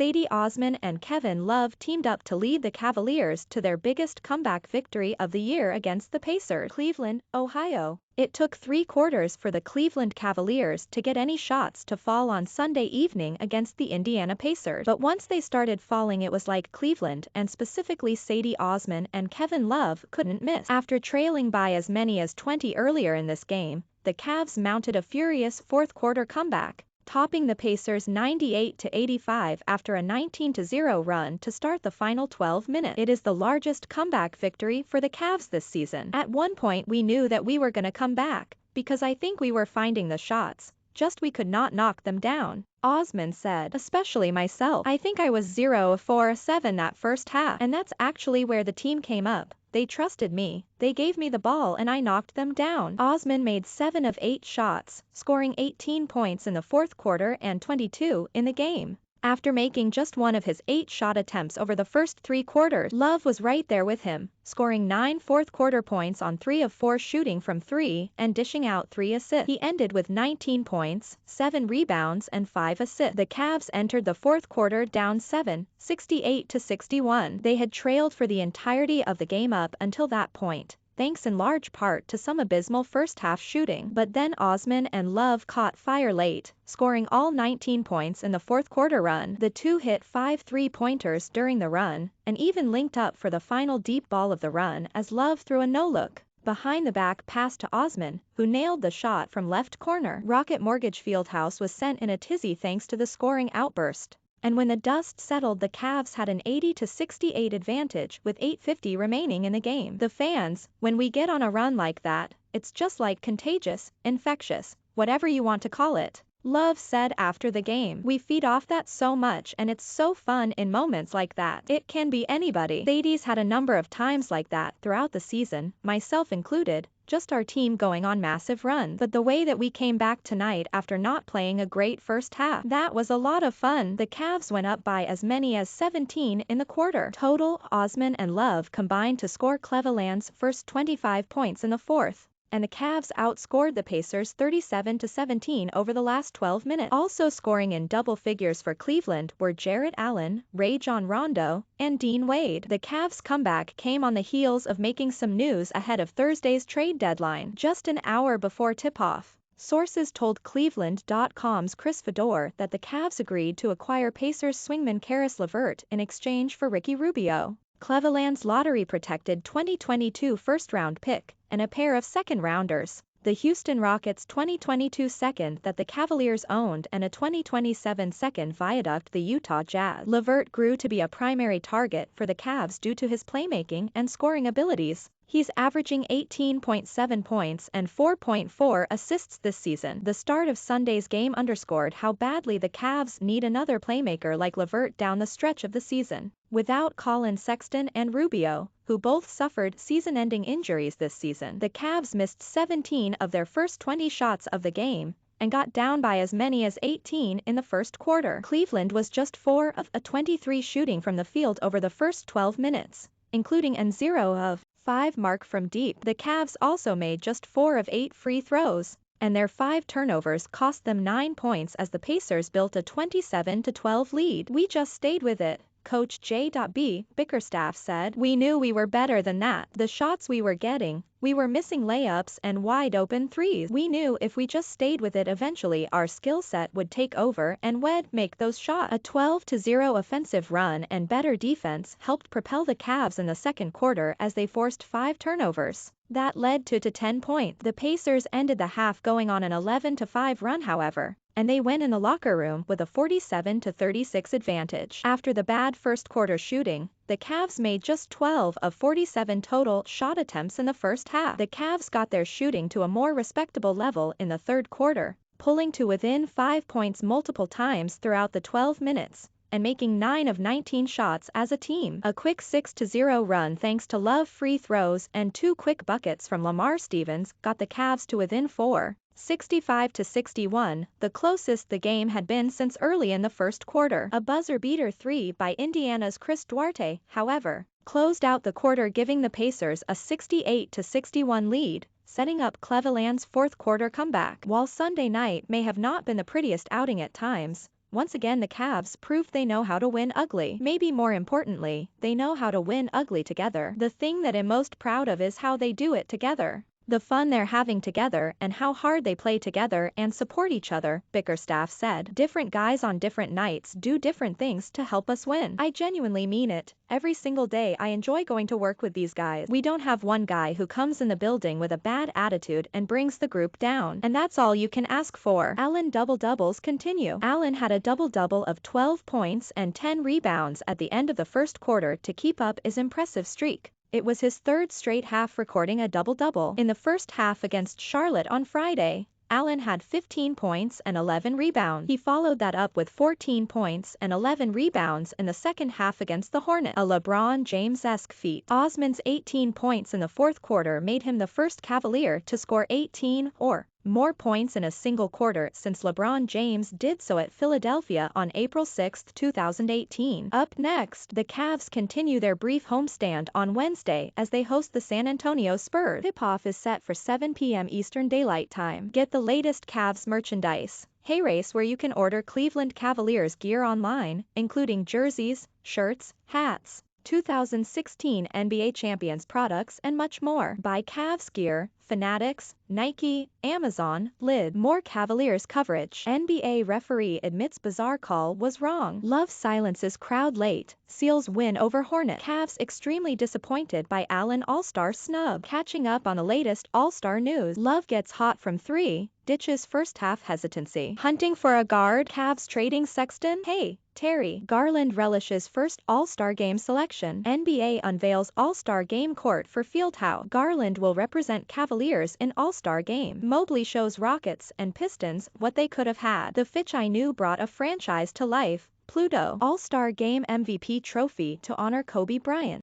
Sadie, Osman and Love teamed up to lead the Cavaliers to their biggest comeback victory of the year against the Pacers, Cleveland, Ohio. It took 3 quarters for the Cleveland Cavaliers to get any shots to fall on Sunday evening against the Indiana Pacers. But once they started falling, it was like Cleveland, and specifically Sadie, Osman and Love, couldn't miss. After trailing by as many as 20 earlier in this game, the Cavs mounted a furious fourth-quarter comeback, topping the Pacers 98-85 after a 19-0 run to start the final 12 minutes. It is the largest comeback victory for the Cavs this season. At one point we knew that we were gonna come back, because I think we were finding the shots, just we could not knock them down, Osman said. Especially myself. I think I was 0 of 4 of 7 that first half, and that's actually where the team came up. They trusted me, they gave me the ball and I knocked them down. Osman made 7 of 8 shots, scoring 18 points in the fourth quarter and 22 in the game. After making just 1 of his 8 shot attempts over the first 3 quarters, Love was right there with him, scoring 9 fourth-quarter points on 3 of 4 shooting from 3 and dishing out 3 assists. He ended with 19 points, 7 rebounds and 5 assists. The Cavs entered the fourth quarter down 7, 68-61. They had trailed for the entirety of the game up until that point, thanks in large part to some abysmal first-half shooting. But then Osman and Love caught fire late, scoring all 19 points in the fourth-quarter run. The two hit 5 three-pointers during the run, and even linked up for the final deep ball of the run as Love threw a no-look behind-the-back pass to Osman, who nailed the shot from left corner. Rocket Mortgage Fieldhouse was sent in a tizzy thanks to the scoring outburst. And when the dust settled, the Cavs had an 80-68 advantage with 8:50 remaining in the game. The fans, when we get on a run like that, it's just like contagious, infectious, whatever you want to call it, Love said after the game. We feed off that so much and it's so fun in moments like that. It can be anybody. Sadie's had a number of times like that throughout the season, myself included, just our team going on massive runs. But the way that we came back tonight after not playing a great first half, that was a lot of fun. The Cavs went up by as many as 17 in the quarter. Total, Osman and Love combined to score Cleveland's first 25 points in the fourth, and the Cavs outscored the Pacers 37-17 over the last 12 minutes. Also scoring in double figures for Cleveland were Jarrett Allen, Rajon Rondo, and Dean Wade. The Cavs' comeback came on the heels of making some news ahead of Thursday's trade deadline. Just an hour before tip-off, sources told Cleveland.com's Chris Fedor that the Cavs agreed to acquire Pacers swingman Caris LeVert in exchange for Ricky Rubio, Cleveland's lottery-protected 2022 first-round pick, and a pair of second-rounders, the Houston Rockets' 2022 second that the Cavaliers owned and a 2027 second via the Utah Jazz. LeVert grew to be a primary target for the Cavs due to his playmaking and scoring abilities. He's averaging 18.7 points and 4.4 assists this season. The start of Sunday's game underscored how badly the Cavs need another playmaker like LeVert down the stretch of the season. Without Collin Sexton and Rubio, who both suffered season-ending injuries this season, the Cavs missed 17 of their first 20 shots of the game, and got down by as many as 18 in the first quarter. Cleveland was just 4 of 23 shooting from the field over the first 12 minutes, including an 0 of 5 mark from deep. The Cavs also made just 4 of 8 free throws, and their 5 turnovers cost them 9 points as the Pacers built a 27-12 lead. We just stayed with it, Coach J.B. Bickerstaff said. We knew we were better than that. The shots we were getting, we were missing layups and wide-open threes. We knew if we just stayed with it, eventually our skill set would take over and we'd make those shots. A 12-0 offensive run and better defense helped propel the Cavs in the second quarter as they forced 5 turnovers. That led to 10 points. The Pacers ended the half going on an 11-5 run, however, and they went in the locker room with a 47-36 advantage. After the bad first quarter shooting, the Cavs made just 12 of 47 total shot attempts in the first half. The Cavs got their shooting to a more respectable level in the third quarter, pulling to within 5 points multiple times throughout the 12 minutes, and making 9 of 19 shots as a team. A quick 6-0 run thanks to Love free throws and 2 quick buckets from Lamar Stevens got the Cavs to within 4, 65-61, the closest the game had been since early in the first quarter. A buzzer-beater 3 by Indiana's Chris Duarte, however, closed out the quarter, giving the Pacers a 68-61 lead, setting up Cleveland's fourth quarter comeback. While Sunday night may have not been the prettiest outing at times, Once again the Cavs proved they know how to win ugly. Maybe more importantly, they know how to win ugly together. The thing that I'm most proud of is how they do it together. The fun they're having together and how hard they play together and support each other, Bickerstaff said. Different guys on different nights do different things to help us win. I genuinely mean it. Every single day I enjoy going to work with these guys. We don't have one guy who comes in the building with a bad attitude and brings the group down. And that's all you can ask for. Allen double-doubles continue. Allen had a double-double of 12 points and 10 rebounds at the end of the first quarter to keep up his impressive streak. It was his third straight half recording a double-double. In the first half against Charlotte on Friday, Allen had 15 points and 11 rebounds. He followed that up with 14 points and 11 rebounds in the second half against the Hornets, a LeBron James-esque feat. Osman's 18 points in the fourth quarter made him the first Cavalier to score 18 or more points in a single quarter since LeBron James did so at Philadelphia on April 6, 2018. Up next, the Cavs continue their brief homestand on Wednesday as they host the San Antonio Spurs. Tip-off is set for 7 p.m. Eastern Daylight Time. Get the latest Cavs merchandise. Hey Race, where you can order Cleveland Cavaliers gear online, including jerseys, shirts, hats, 2016 NBA Champions products and much more. Buy Cavs gear, Fanatics, Nike, Amazon, Lid. More Cavaliers coverage. NBA referee admits bizarre call was wrong. Love silences crowd late. Seals win over Hornets. Cavs extremely disappointed by Allen All-Star snub. Catching up on the latest All-Star news. Love gets hot from 3. Ditches first half hesitancy. Hunting for a guard. Cavs trading Sexton. Hey, Terry. Garland relishes first All-Star game selection. NBA unveils All-Star game court for Fieldhouse. Garland will represent Cavaliers in All-Star game. Mobley shows Rockets and Pistons what they could have had. The Fitch I knew brought a franchise to life. Pluto. All-Star game MVP trophy to honor Kobe Bryant.